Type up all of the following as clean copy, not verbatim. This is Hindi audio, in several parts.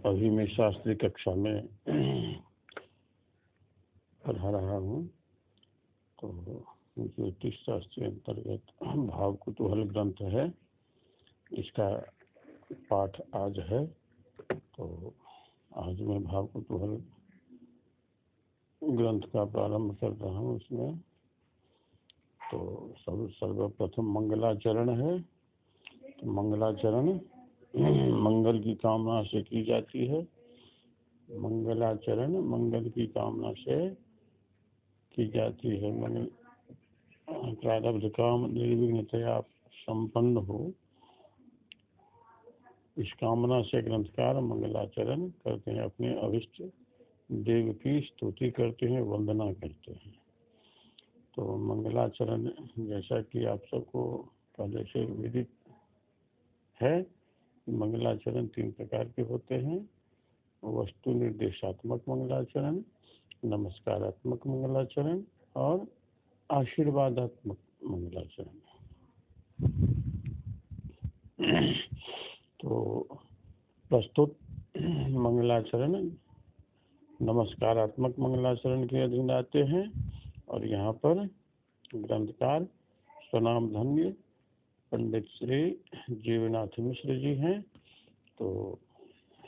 अभी मैं शास्त्री कक्षा में पढ़ा रहा हूँ। तो ज्योतिष शास्त्र के अंतर्गत भाव कुतूहल ग्रंथ है, इसका पाठ आज है। तो आज मैं भाव कुतूहल ग्रंथ का प्रारंभ कर रहा हूँ। इसमें तो सर्वप्रथम मंगलाचरण है। तो मंगलाचरण मंगल की कामना से की जाती है। मंगलाचरण मंगल की कामना से की जाती है। मंगल प्रारब्ध काम निर्विघ्नतया संपन्न हो, इस कामना से ग्रंथकार मंगलाचरण करते हैं। अपने अभिष्ट देव की स्तुति करते हैं, वंदना करते हैं। तो मंगलाचरण जैसा कि आप सबको पहले से विदित है, मंगलाचरण 3 प्रकार के होते हैं। वस्तु निर्देशात्मक मंगलाचरण, नमस्कारात्मक मंगलाचरण और आशीर्वादात्मक मंगलाचरण। तो प्रस्तुत मंगलाचरण नमस्कारात्मक मंगलाचरण के अधीन आते हैं। और यहाँ पर ग्रंथकार स्वनाम धन्य पंडित श्री जीवनाथ मिश्र जी हैं। तो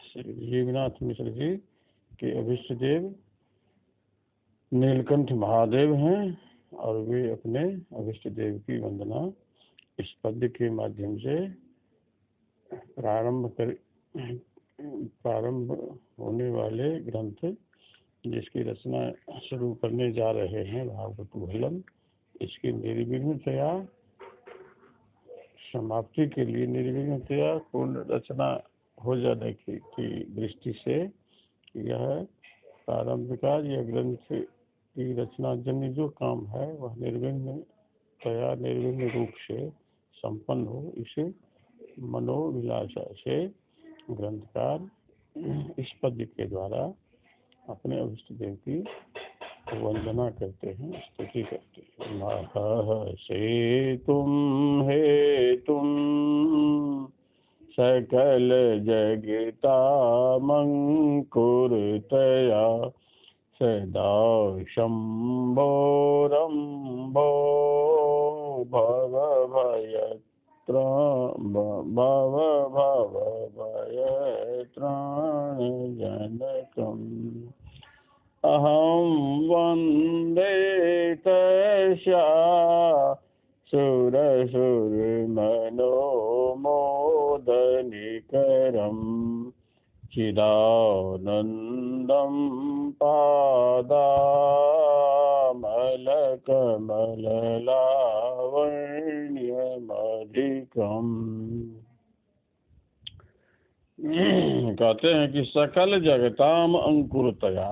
श्री जीवनाथ मिश्र जी के अभिष्ट देव नीलकंठ महादेव हैं और वे अपने अभिष्ट देव की वंदना इस पद्य के माध्यम से प्रारंभ होने वाले ग्रंथ जिसकी रचना शुरू करने जा रहे हैं, भाव कुतूहलम, इसकी निर्विघ्नतया समाप्ति के लिए, निर्विघ्नतया पूर्ण रचना हो जाने की दृष्टि से यह प्रारंभ का यह ग्रंथ की रचना जन्य जो काम है वह निर्विघ्नतया निर्विघ्न रूप से संपन्न हो, इसे मनोविलासा से ग्रंथकार इस पद्य के द्वारा अपने अभिष्ट देव की वंदना करते हैं, स्तुति करते हैं। महर्षि तुम हे तुम सकल जगता मंकुरतया सदा शंभोरंभो भव भयत्राण जनकम् अहं वन्दे तस्या सुरसुरमनोमोदनिकरम् चिदानन्दं पादामलकमललावण्यमधिकम्। कहते हैं कि सकल जगताम अंकुरतया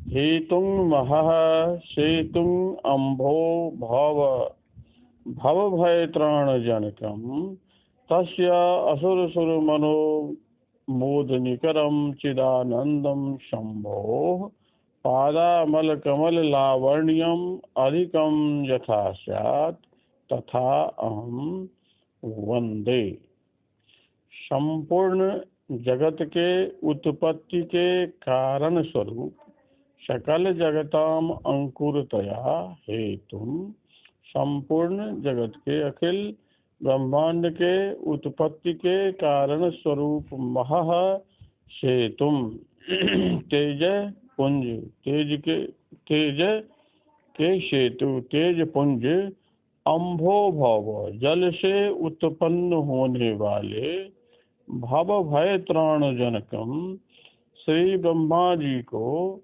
हेतुं महः सेतुं अम्भो भव भयत्राण जनकम् तस्य असुरसुर मनो मोदनिकरं चिदानंदं शंभोः पादामल कमल लावण्यम अधिकं यथा स्यात् तथा अहं वंदे। संपूर्ण जगत के उत्पत्ति के कारण स्वरूप सकल जगताम अंकुरतया हेतुम, संपूर्ण जगत के अखिल ब्रह्मांड के उत्पत्ति के कारण स्वरूप महः सेतुम, तेज पुंज, तेज के सेतु, तेज पुंज, अम्भो भव, जल से उत्पन्न होने वाले, भव भय त्राण जनकम, श्री ब्रह्मा जी को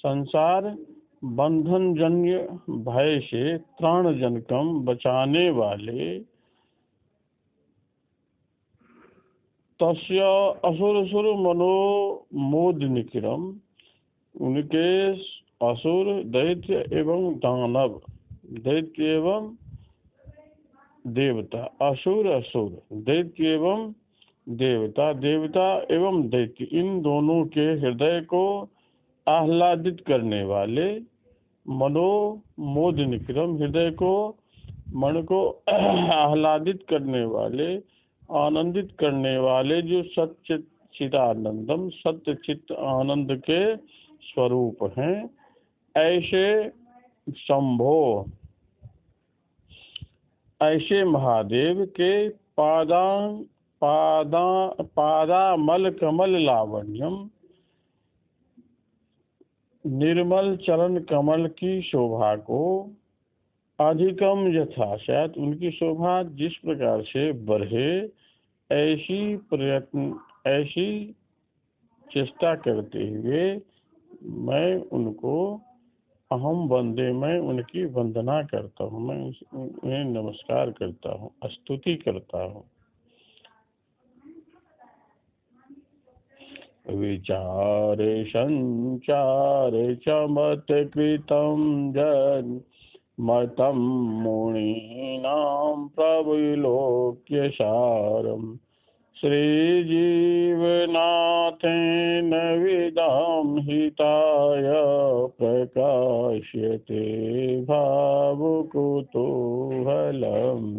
संसार बंधन जन्य भय से त्राण जनकम बचाने वाले, तस्य असुर मनो मोद निकिरम, उनके असुर दैत्य एवं दानव, दैत्य एवं देवता, असुर दैत्य एवं देवता, देवता एवं दैत्य, इन दोनों के हृदय को आह्लादित करने वाले, मनोमोद निक्रम, हृदय को मन को आह्लादित करने वाले, आनंदित करने वाले जो सच्चित चिदानंदम सत्य चित्त आनंद के स्वरूप हैं, ऐसे शंभो, ऐसे महादेव के पादा पादा पादामल कमल लावण्यम, निर्मल चरण कमल की शोभा को, अधिकम यथाशत, उनकी शोभा जिस प्रकार से बढ़े ऐसी चेष्टा करते हुए मैं उनको अहम वंदे, मैं उनकी वंदना करता हूँ, मैं उन्हें नमस्कार करता हूँ, स्तुति करता हूँ। विचार संचार चमत्कृतं जन मतम मुनीनां प्रविलोक्य सारम्, श्रीजीवनाथेन विदां हिताय प्रकाश्यते भावकुतूहलं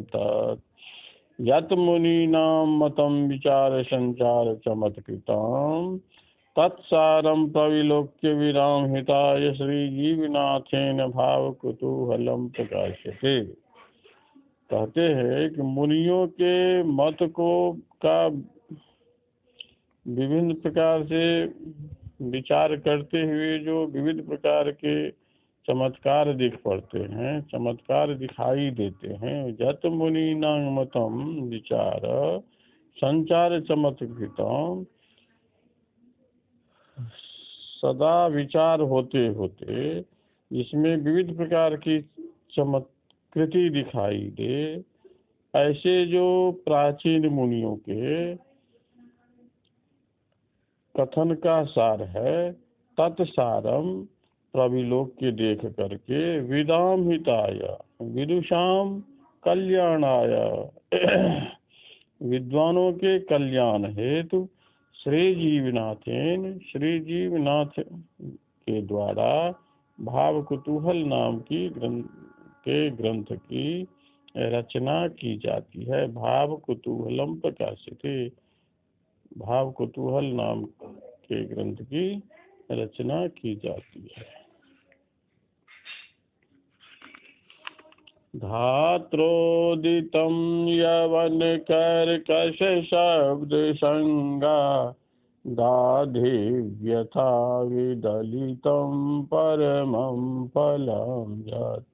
तत्, यत् मुनीनां मतं विचार संचार चमत्कृतं तत्सारं प्रविलोक्य विराम हिताय श्रीजीवनाथेन भाव कुतूहलम प्रकाश्यते। कहते हैं कि मुनियों के मत को का विभिन्न प्रकार से विचार करते हुए जो विविध प्रकार के चमत्कार दिख पड़ते हैं, चमत्कार दिखाई देते हैं, जत मुनीनां मतम विचार संचार चमत्कृतम, सदा विचार होते होते इसमें विविध प्रकार की चमत्कृति दिखाई दे, ऐसे जो प्राचीन मुनियों के कथन का सार है, तत्सारम प्रविलोक्य देख करके, विदाम हिताय विदुषाम कल्याणाय, विद्वानों के कल्याण हेतु, श्री जीवनाथेन श्री जीवनाथ के द्वारा भाव कुतूहल नाम की ग्रंथ की रचना की जाती है। भाव कुतूहलम प्रकाशिते, भाव कुतूहल नाम के ग्रंथ की रचना की जाती है। धात्रोदितं यवन कर्कश शब्द संगा, दाधि व्यथा विदलितं परमं फलं यत्,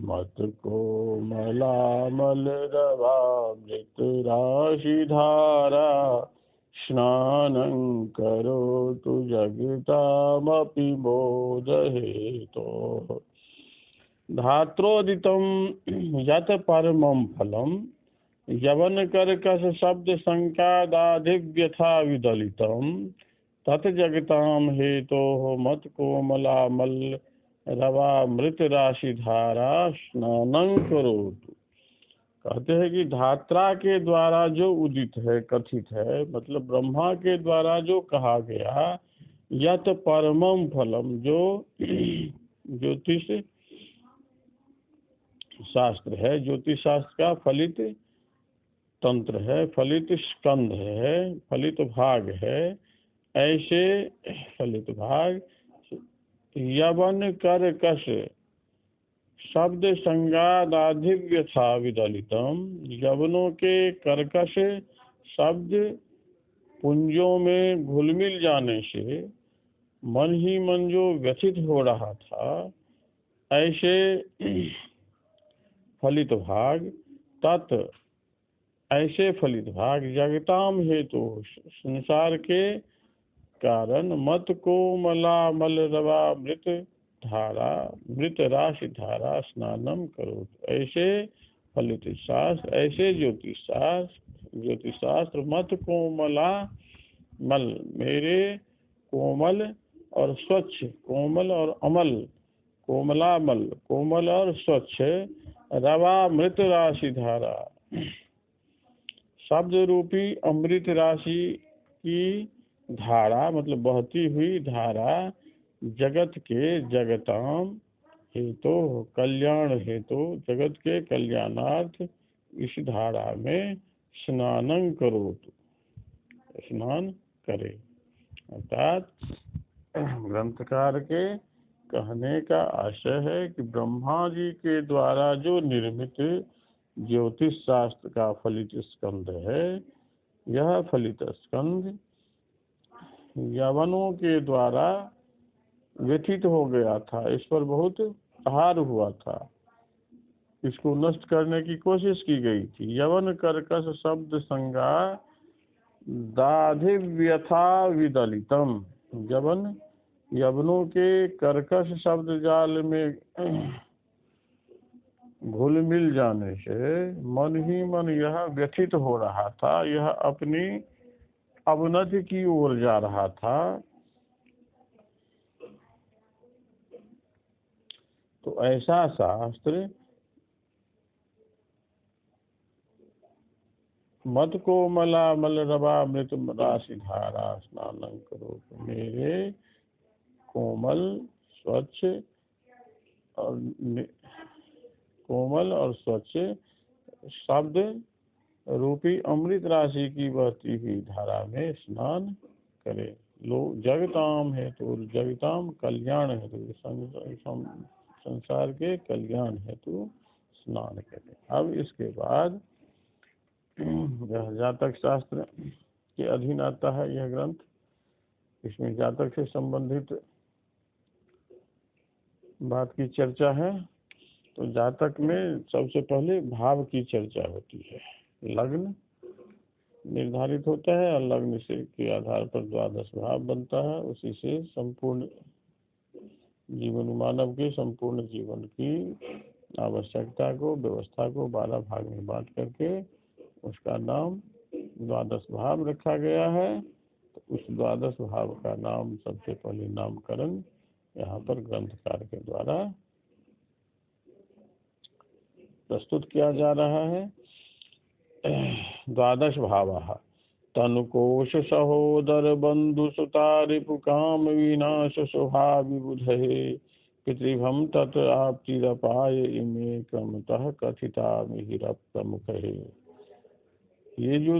मत कोमलामल रवामृत राशि धारा, स्नानं करोतु जगतामपि बोधहेतोः। धात्रोदितं यत परमं फलम, यवन कर्कश शब्द संकादाधिव्यथा विदलितं, तत् जगताम हेतोः मत कोमलामल रवामृत राशि धारा, स्नानं करोतु। कहते हैं कि धात्रा के द्वारा जो उदित है, कथित है, मतलब ब्रह्मा के द्वारा जो कहा गया, यत परमम फलम, जो ज्योतिष शास्त्र है, ज्योतिष शास्त्र का फलित तंत्र है, फलित स्कंध है, फलित भाग है, ऐसे फलित भाग यवन कर्कश शब्द संगादाधिव्यथा विदलितम, यवनों के कर्कश शब्द पुंजों में घुलमिल जाने से मन ही मन जो व्यथित हो रहा था, ऐसे फलित भाग, तत् ऐसे फलित भाग, जगताम हेतु संसार के कारण, मत कोमलामल रवा मृत धारा, मृत राशि धारा, स्नानम करो, ऐसे फलित शास्त्र, ऐसे ज्योतिष शास्त्र मत कोमला मल, मेरे कोमल और स्वच्छ, कोमल और अमल, कोमलामल कोमल और स्वच्छ, रवा मृत राशि धारा, शब्द रूपी अमृत राशि की धारा, मतलब बहती हुई धारा, जगत के जगताम हेतु, कल्याण हेतु, जगत के कल्याणार्थ इस धारा में स्नानं करोतु, स्नान करे। अर्थात ग्रंथकार के कहने का आशय है कि ब्रह्मा जी के द्वारा जो निर्मित ज्योतिष शास्त्र का फलित स्कंध है, यह फलित स्कंध यवनों के द्वारा व्यथित हो गया था, इस पर बहुत प्रहार हुआ था, इसको नष्ट करने की कोशिश की गई थी। यवन कर्कश शब्द संज्ञा दाधिव्यथा विदलितम, यवनों के कर्कश शब्द जाल में घुल मिल जाने से मन ही मन यह व्यथित हो रहा था, यह अपनी अवनति की ओर जा रहा था। तो ऐसा शास्त्र मत कोमला मलरवा मृत राशि धारा स्नानं करो, मेरे कोमल स्वच्छ और कोमल और स्वच्छ शब्द रूपी अमृत राशि की बहती हुई धारा में स्नान करे। लोग जगताम हेतु, जगताम कल्याण हेतु, संसार के कल्याण हेतु स्नान करे। अब इसके बाद यह जातक शास्त्र के अधीन आता है यह ग्रंथ। इसमें जातक से संबंधित बात की चर्चा है। तो जातक में सबसे पहले भाव की चर्चा होती है। लग्न निर्धारित होता है और लग्न से के आधार पर द्वादश भाव बनता है। उसी से संपूर्ण जीवन, मानव के संपूर्ण जीवन की आवश्यकता को, व्यवस्था को 12 भाग में बांट करके उसका नाम द्वादश भाव रखा गया है। तो उस द्वादश भाव का नाम सबसे पहले नामकरण यहाँ पर ग्रंथकार के द्वारा प्रस्तुत किया जा रहा है। द्वादश भावाः तनुकोश सहोदर बंधु सुता रिपु काम विनाश शोभा विबुधे पितृभम तत् आप्तिरपाय इमे क्रमतः कथिता मिहिरप्त मुखे। ये जो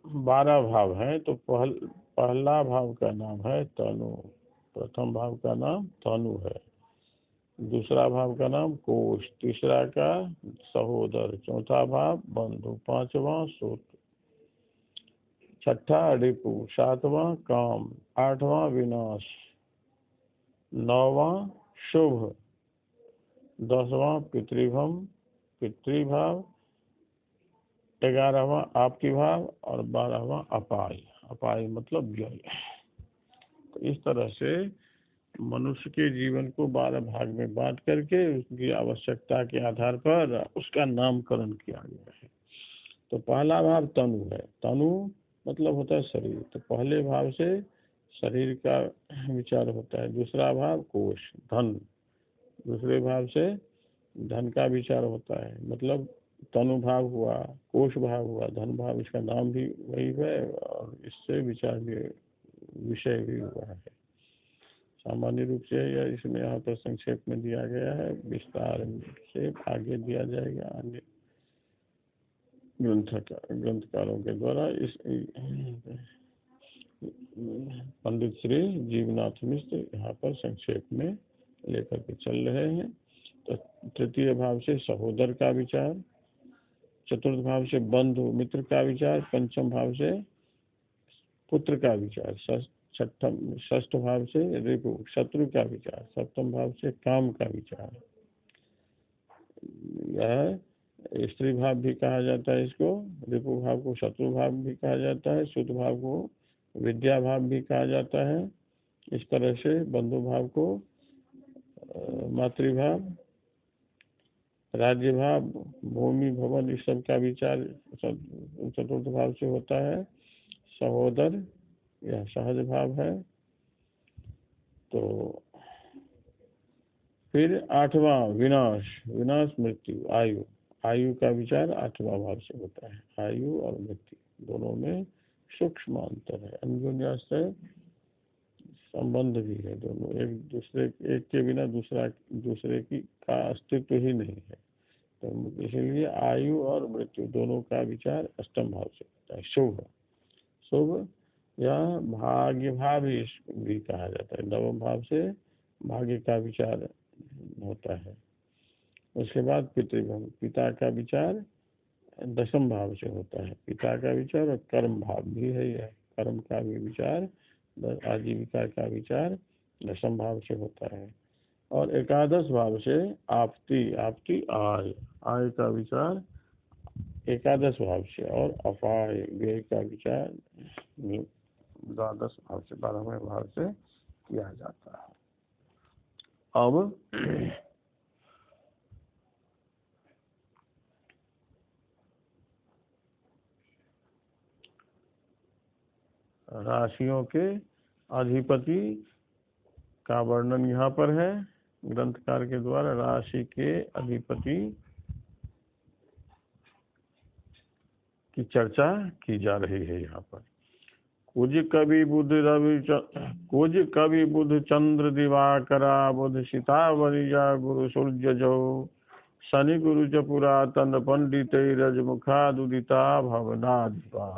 12 भाव हैं, तो पहला भाव का नाम है तनु, प्रथम भाव का नाम तनु है, दूसरा भाव का नाम कोश, तीसरा का सहोदर, चौथा भाव बंधु, पांचवा सूत, छठा रिपु, सातवां काम, आठवां विनाश, नौवां शुभ, 10वां पितृभम, पितृभाव, 11वां आपकी भाव और 12वां अपाय। अपाय मतलब व्यय। तो इस तरह से मनुष्य के जीवन को 12 भाग में बांट करके उसकी आवश्यकता के आधार पर उसका नामकरण किया गया है। तो पहला भाव तनु है। तनु मतलब होता है शरीर। तो पहले भाव से शरीर का विचार होता है। दूसरा भाव कोश, धन, दूसरे भाव से धन का विचार होता है। मतलब तनु भाव हुआ, कोश भाव हुआ, धन भाव, इसका नाम भी वही है और इससे विचार भी, विषय भी हुआ है। सामान्य रूप से या इसमें यहाँ पर संक्षेप में दिया गया है, विस्तार से आगे दिया जाएगा अन्य ग्रंथकारों के द्वारा। इस पंडित श्री जीवनाथ मिश्र यहाँ पर संक्षेप में लेकर के चल रहे हैं। तो तृतीय भाव से सहोदर का विचार, चतुर्थ भाव से बंधु मित्र का विचार, पंचम भाव से पुत्र का विचार, षष्ठ भाव से रिपु शत्रु का विचार, सप्तम भाव से काम का विचार। यह स्त्री भाव भी कहा जाता है इसको, रिपु भाव को शत्रु भाव भी कहा जाता है, शुद्ध भाव को विद्या भाव भी कहा जाता है। इस तरह से बंधु भाव को मातृभाव, राज्य भाव, भूमि भवन, इस सब का विचार चतुर्थ भाव से होता है। सहोदर यह सहज भाव है। तो फिर 8वां विनाश, विनाश मृत्यु, आयु, आयु का विचार 8वां भाव से होता है। आयु और मृत्यु दोनों में सूक्ष्म अंतर है, अन्योन्याश्रय संबंध भी है। दोनों एक दूसरे, एक के बिना दूसरे की का अस्तित्व ही नहीं है। तो इसीलिए आयु और मृत्यु दोनों का विचार अष्टम भाव से होता है। शुभ शुभ या भाग्य भाव भी कहा जाता है। नवम भाव से भाग्य का विचार होता है। उसके बाद पितृभव, पिता का विचार दशम भाव से होता है। पिता का विचार और कर्म भाव भी है यह, कर्म का भी विचार, आजीविका का विचार दशम भाव से होता है। और एकादश भाव से आपती, आपती आय, आय का विचार एकादश भाव से, और अपाय व्यय का विचार द्वादश भाव से, 12वें भाव से किया जाता है। अब राशियों के अधिपति का वर्णन यहाँ पर है ग्रंथकार के द्वारा। राशि के अधिपति की चर्चा की जा रही है यहाँ पर। कुज कवि बुध रवि, कुज कवि बुध चंद्र दिवाकरा, बुध सीता वरिजा गुरु सूर्य जो, शनि गुरु च पुरातन पंडित रजमुखादुदिता भवनाधिपा।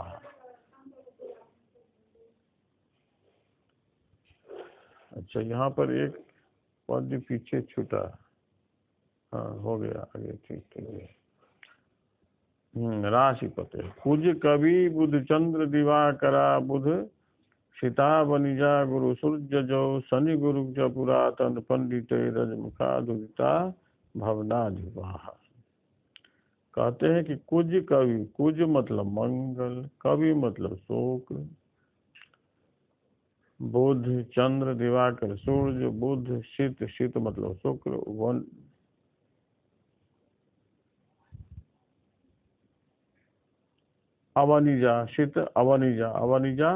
अच्छा, यहाँ पर एक पद पीछे छूटा। हाँ, हो गया आगे, ठीक है। राशिपति कुज कवि बुध चंद्र दिवाकरा, बुध सीता वनिजा गुरु सूर्य जो, शनि गुरु च पुरातन पंडित रजमुखादुदिता भवनाधिपा। कहते हैं कि कुज कवि, कुज मतलब मंगल, कवि मतलब शुक्र, बुध चंद्र दिवाकर सूर्य, बुध शीत, शीत मतलब शुक्र, वन अवनिजा, शीत अवनिजा, अवनिजा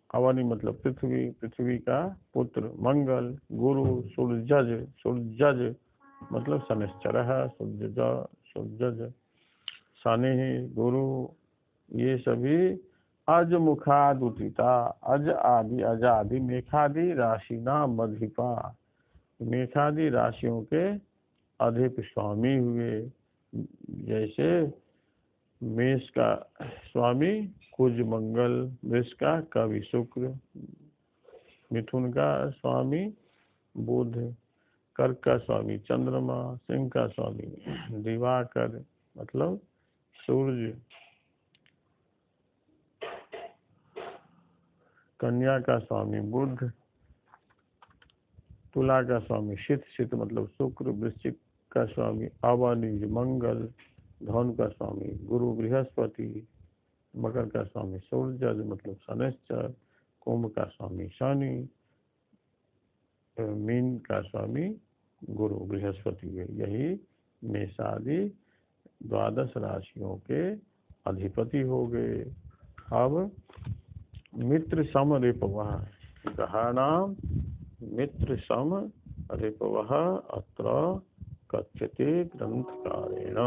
अवनि मतलब पृथ्वी, पृथ्वी का पुत्र, मंगल, गुरु सूर्यज, सूर्यज मतलब शनिश्चर है, सूर्यज, सूर्यज, शनि गुरु, ये सभी अज मुखादुदिता, अज आदि, अज आदि, मेघादि राशि नाम अधिपा, मेघादि राशियों के अधिप स्वामी हुए। जैसे मेष का स्वामी कुज मंगल, वृष का कवि शुक्र, मिथुन का स्वामी बुध, कर्क का स्वामी चंद्रमा, सिंह का स्वामी दिवाकर मतलब सूर्य, कन्या का स्वामी बुध, तुला का स्वामी शीत, शीत मतलब शुक्र, वृश्चिक का स्वामी अवनिज मंगल, धनु का स्वामी गुरु बृहस्पति, मकर का स्वामी सूर्य मतलब शनिश्चर, कुंभ का स्वामी शनि, मीन का स्वामी गुरु बृहस्पति हुए। यही मेषादि द्वादश राशियों के अधिपति हो गए। अब मित्र सम रिपवः, ग्रहाणाम मित्र सम रिपवः अत्र कथ्यते ग्रंथकारेण।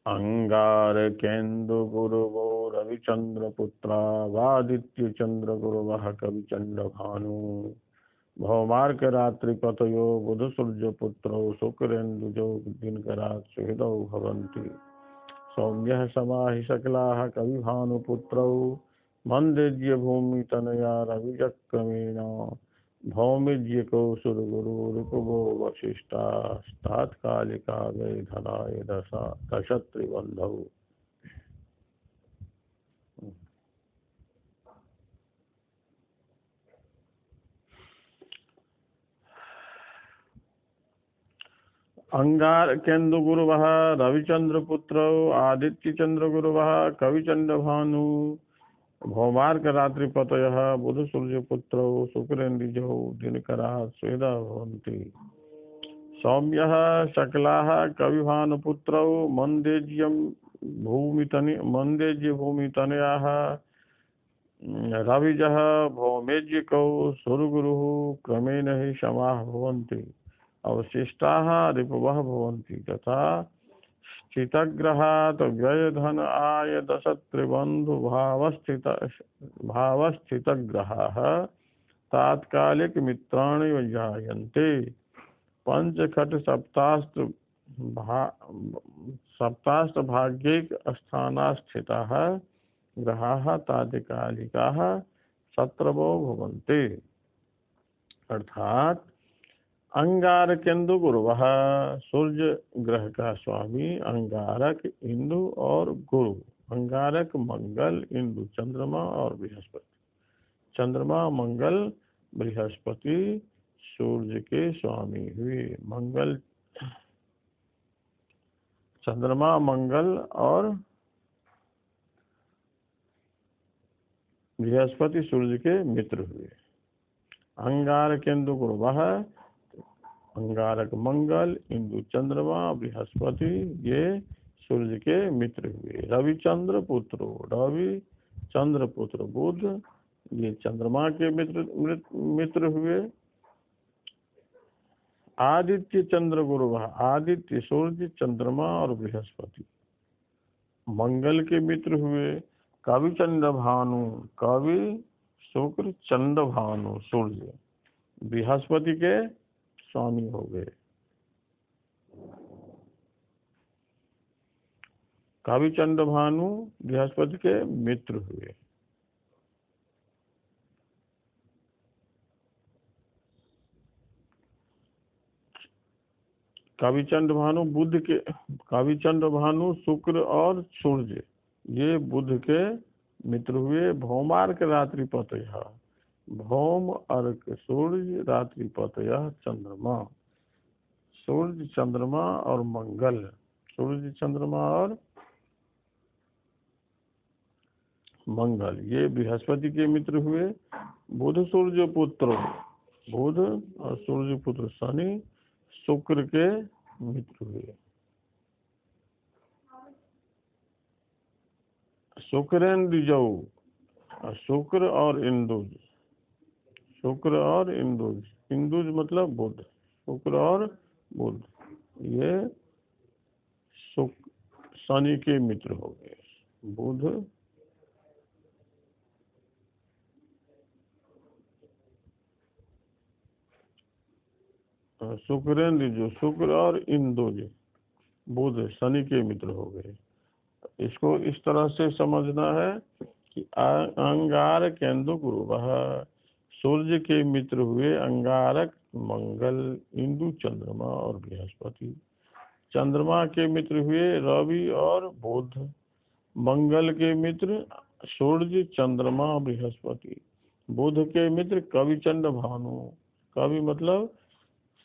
अंगारकेन्दु गुरुवो रविचंद्र पुत्रा, वादित्य चंद्र गुरुवः कविचंद्र भानु, भौमार्क रात्रिपतयो बुध सूर्य पुत्रो, शुक्रेन्दुजो दिनकरात् सुहृदौ भवन्ति, सौम्यः समाहि सकलाः कविभानुपुत्रौ, मन्देज्य भूमितनया रविचक्रमेण, भौमिज्यको सुरगुरुरुपगो वसिष्ठास्तात्कालिका वै धनाय दशत्रिबन्धौ। अंगार केन्दु गुरुवः रविचंद्र पुत्रौ, आदित्य चंद्र गुरुवः कविचंद्र भानु, भौमार्क रात्रिपतयः बुध सूर्य पुत्रौ, शुक्रेन्दुजौ दिनकरात् सुहृदा भवन्ति, सौम्यः सकलाः कविभानुपुत्रौ, मन्देज्य भूमितनयाः रविजः भौमेज्यकौ सुरगुरुः, क्रमेण हि समाः भवन्ति, अवशिष्टाः रिपवः भवन्ति, तथा स्थितग्रहात् व्यय धन आय दश त्रिबंधु भावस्थितग्रहाः तात्कालिक मित्राणि जायन्ते पंचखट सप्ताष्ट भाग्यिक स्थानास्थिताः ग्रहाः तात्कालिकाः शत्रवो भवन्ति। अर्थात अंगारकेन्दु गुरुवः, सूर्य ग्रह का स्वामी अंगारक, इंदु और गुरु। अंगारक मंगल, इंदु चंद्रमा और बृहस्पति। चंद्रमा मंगल बृहस्पति सूर्य के स्वामी हुए। मंगल, चंद्रमा मंगल और बृहस्पति सूर्य के मित्र हुए। अंगारकेन्दु गुरुवः, अंगारक मंगल, इंदु चंद्रमा, बृहस्पति ये सूर्य के मित्र हुए। रविचंद्र पुत्रो, रवि चंद्र पुत्र बुध ये चंद्रमा के मित्र हुए। आदित्य चंद्र गुरुवः, आदित्य सूर्य चंद्रमा और बृहस्पति मंगल के मित्र हुए। कवि चंद्र भानु, कवि शुक्र चंद्र भानु सूर्य बृहस्पति के स्वामी हो गए। कवि चंद्र भानु बृहस्पति के मित्र हुए। कविचंद्र भानु बुध के, कविचंद्र भानु शुक्र और सूर्य ये बुध के मित्र हुए। भौमार्क रात्रिपतय, भौम अर्क सूर्य रात्रिपतय चंद्रमा। सूर्य चंद्रमा और मंगल, सूर्य चंद्रमा और मंगल ये बृहस्पति के मित्र हुए। बुध सूर्य पुत्र, बुध और सूर्य पुत्र शनि शुक्र के मित्र हुए। शुक्रेंद्रजौ, शुक्र और इंदुज, शुक्र और इंदुज, इंदुज मतलब बुध, शुक्र और बुध ये शनि के मित्र हो गए। बुध शुक्रेंद्र जो शुक्र और इंदुज बुध शनि के मित्र हो गए। इसको इस तरह से समझना है कि अंगारकेन्दु गुरुवः, सूर्य के मित्र हुए अंगारक मंगल, इंदु चंद्रमा और बृहस्पति। चंद्रमा के मित्र हुए रवि और बुध। मंगल के मित्र सूर्य चंद्रमा बृहस्पति। बुध के मित्र कवि चंद्र भानु, कवि मतलब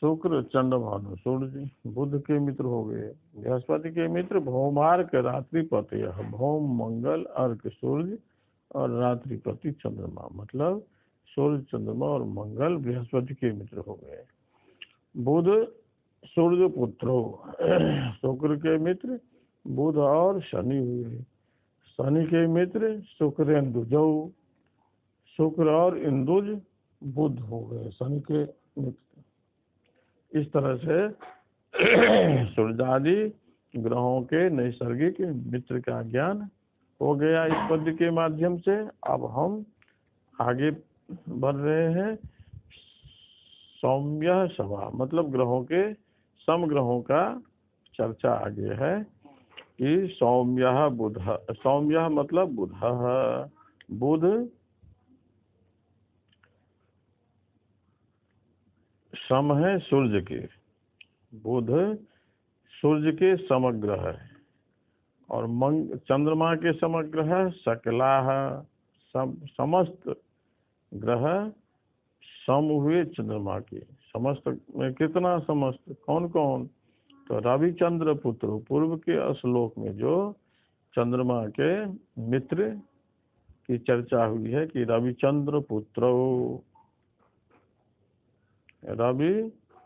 शुक्र चंद्र भानु सूर्य बुध के मित्र हो गए। बृहस्पति के मित्र भौमार्क रात्रिपतय, भौम मंगल अर्क सूर्य और रात्रिपति चंद्रमा मतलब सूर्य चंद्रमा और मंगल बृहस्पति के मित्र हो गए। बुध सूर्य पुत्रो, शुक्र के मित्र बुध और शनि हुए। शनि के मित्र शुक्रेंदुजौ, शुक्र और इंदुज बुध हो गए शनि के मित्र। इस तरह से सूर्यादि ग्रहों के नैसर्गिक मित्र का ज्ञान हो गया इस पद्य के माध्यम से। अब हम आगे बढ़ रहे हैं। सौम्य सभा मतलब ग्रहों के समग्रहों का चर्चा आगे है कि सौम्य बुध, सौम्य मतलब बुध, बुध सम है सूर्य के, बुध सूर्य के समग्र है और चंद्रमा के समग्र है। सकला समस्त ग्रह सम हुए चंद्रमा के। समस्त में कितना समस्त, कौन कौन? तो रविचंद्र पुत्र, पूर्व के श्लोक में जो चंद्रमा के मित्र की चर्चा हुई है कि रविचंद्र पुत्र, रवि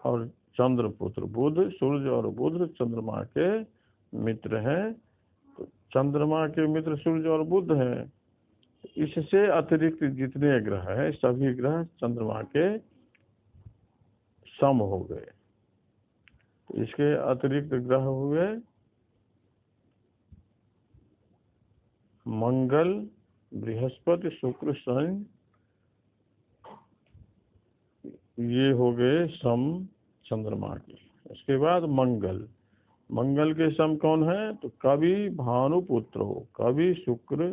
और चंद्र पुत्र, बुध सूर्य और बुध चंद्रमा के मित्र हैं। तो चंद्रमा के मित्र सूर्य और बुध हैं। इससे अतिरिक्त जितने ग्रह हैं सभी ग्रह चंद्रमा के सम हो गए। तो इसके अतिरिक्त ग्रह हुए मंगल, बृहस्पति, शुक्र, शनि, ये हो गए सम चंद्रमा के। इसके बाद मंगल, मंगल के सम कौन है? तो कवि भानुपुत्र हो, कवि शुक्र,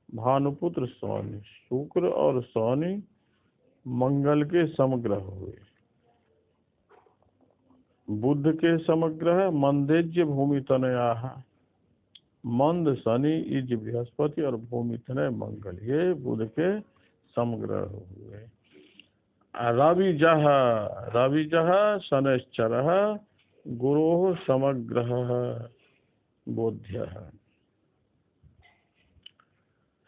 भानुपुत्र शनि। शुक्र और शनि मंगल के समग्रह हुए। बुध के समग्रह मंदेज्य भूमि तनया, मंद शनि इज बृहस्पति और भूमि तनय मंगल, ये बुध के समग्रह हुए। रविजः, रविजः शनैश्चरः गुरोः समग्रहः बोध्यः।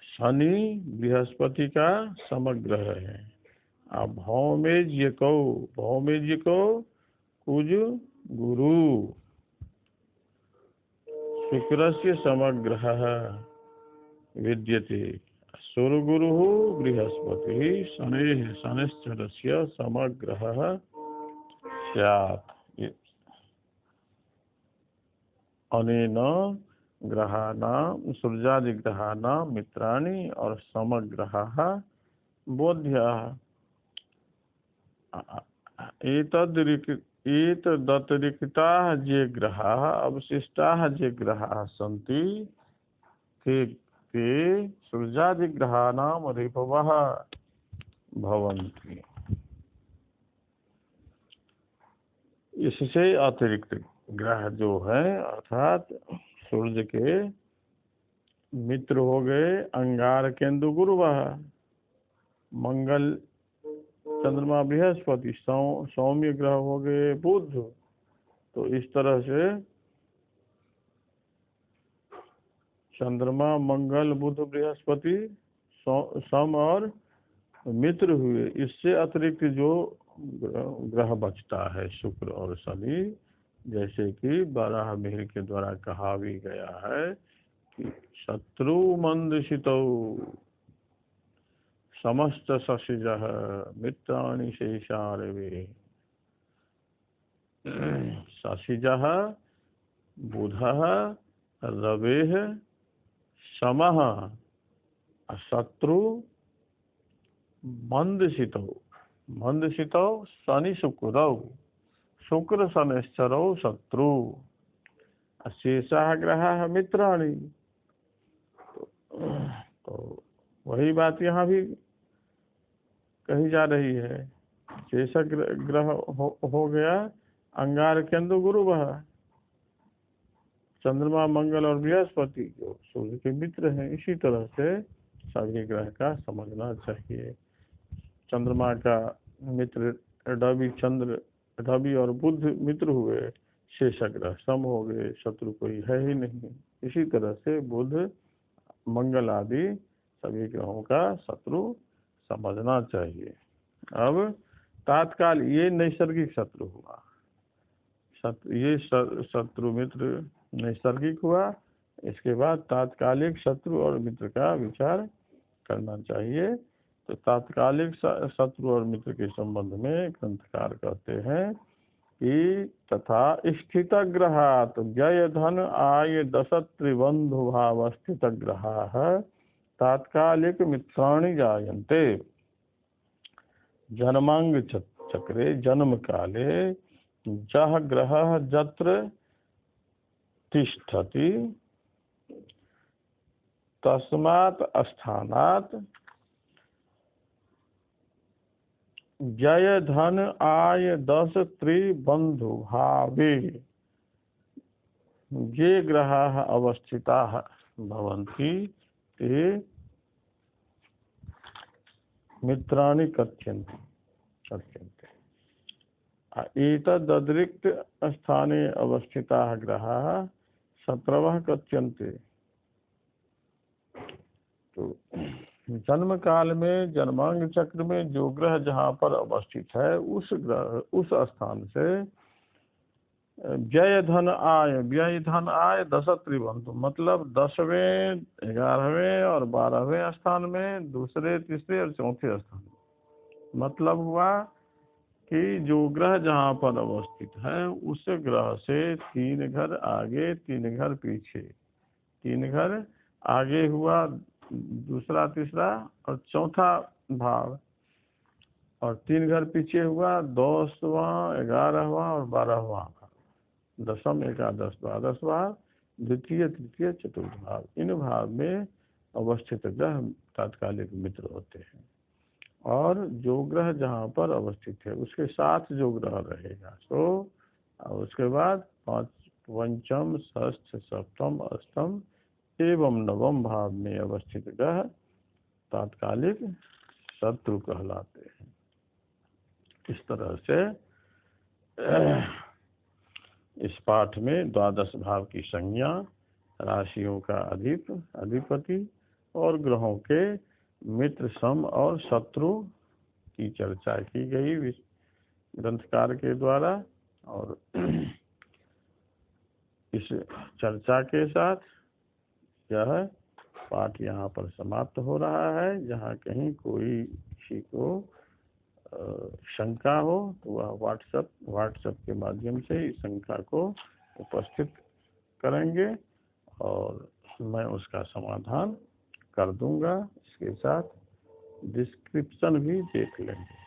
शनि बृहस्पति का समग्रह है। अब भौमेज्य को, भौमेज्य को कुज गुरु, शुक्रस्य समग्रहः विद्यते, सुरगुरुः बृहस्पतिः शनैः शनैश्चरस्य समग्रहः स्यात्। अनेन ग्रहाणां सूर्यादिग्रहाणां मित्राणि और समग्रहाः बोध्यः। एतदतिरिक्ताः ये ग्रहाः अवशिष्टाः ये ग्रहाः सन्ति ते सूर्यादिग्रहाणां रिपवः भवन्ति। इससे अतिरिक्त ग्रह जो है अर्थात सूर्य के मित्र हो गए अंगार केंदु गुरुवः, मंगल चंद्रमा बृहस्पति, सौम्य ग्रह हो गए बुध। तो इस तरह से चंद्रमा मंगल बुध बृहस्पति सम और मित्र हुए। इससे अतिरिक्त जो ग्रह बचता है शुक्र और शनि, जैसे कि बारह मिहिर के द्वारा कहा भी गया है कि शत्रु मंदशितौ समस्त शशिजः मित्राणि शेषारवे। शशिजः बुधः रवेः समः शत्रु मंदशितौ, मंदशितौ शनि शुक्रौ, शुक्र शनैश्चरौ शत्रु, शेषाः ग्रहाः मित्राणि। तो वही बात यहाँ भी कही जा रही है। शेष ग्रह हो गया अंगार केंदु गुरुवः, चंद्रमा मंगल और बृहस्पति जो सूर्य के मित्र हैं। इसी तरह से सभी ग्रह का समझना चाहिए। चंद्रमा का मित्र रवि, चंद्र रवि और बुध मित्र हुए, शेष ग्रह सम हो गए, शत्रु कोई है ही नहीं। इसी तरह से बुध मंगल आदि सभी ग्रहों का शत्रु समझना चाहिए। अब तात्काल ये नैसर्गिक शत्रु हुआ, ये शत्रु मित्र नैसर्गिक हुआ। इसके बाद तात्कालिक शत्रु और मित्र का विचार करना चाहिए। तो तात्कालिक शत्रु और मित्र के संबंध में ग्रंथकार कहते हैं कि तथा स्थित ग्रहात् व्यय धन आय दश त्रिबंधु भाव स्थित ग्रहाः तात्कालिक मित्राणि जायन्ते। जन्मांग चक्रे जन्म काले जह ग्रहः जत्र तिष्ठति तस्मात् स्थानात् जय धन आय दश त्रिबंधु भावे ये ग्रहाः अवस्थिताः भवन्ति ते मित्राणि कथ्यन्ते। एतदतिरिक्त स्थाने अवस्थिताः ग्रहाः शत्रवः कथ्यन्ते। तो जन्म काल में जन्मांग चक्र में जो ग्रह जहाँ पर अवस्थित है उस ग्रह उस स्थान से व्यय धन आय दश त्रिबंधु, मतलब 10वें 11वें और 12वें स्थान में, दूसरे तीसरे और चौथे स्थान में। मतलब हुआ कि जो ग्रह जहाँ पर अवस्थित है उस ग्रह से 3 घर आगे 3 घर पीछे 3 घर आगे हुआ दूसरा, तीसरा और चौथा भाव, और 3 घर पीछे हुआ 10वां, 11वां और 12वां भाव। दशम, एकादश, द्वादश भाव, द्वितीय, तृतीय, चतुर्थ भाव। इन भाव में अवस्थित ग्रह तात्कालिक मित्र होते हैं। और जो ग्रह जहाँ पर अवस्थित है उसके साथ जो ग्रह रहेगा तो, और उसके बाद पंचम, षष्ठ, सप्तम, अष्टम एवं नवम भाव में अवस्थित ग्रह तात्कालिक शत्रु कहलाते हैं। इस तरह से इस पाठ में द्वादश भाव की संज्ञा, राशियों का अधिपति और ग्रहों के मित्र, सम और शत्रु की चर्चा की गई ग्रंथकार के द्वारा। और इस चर्चा के साथ यह पाठ यहाँ पर समाप्त हो रहा है। जहाँ कहीं कोई किसी को शंका हो तो वह व्हाट्सएप के माध्यम से इस शंका को उपस्थित करेंगे और मैं उसका समाधान कर दूंगा। इसके साथ डिस्क्रिप्शन भी देख लेंगे।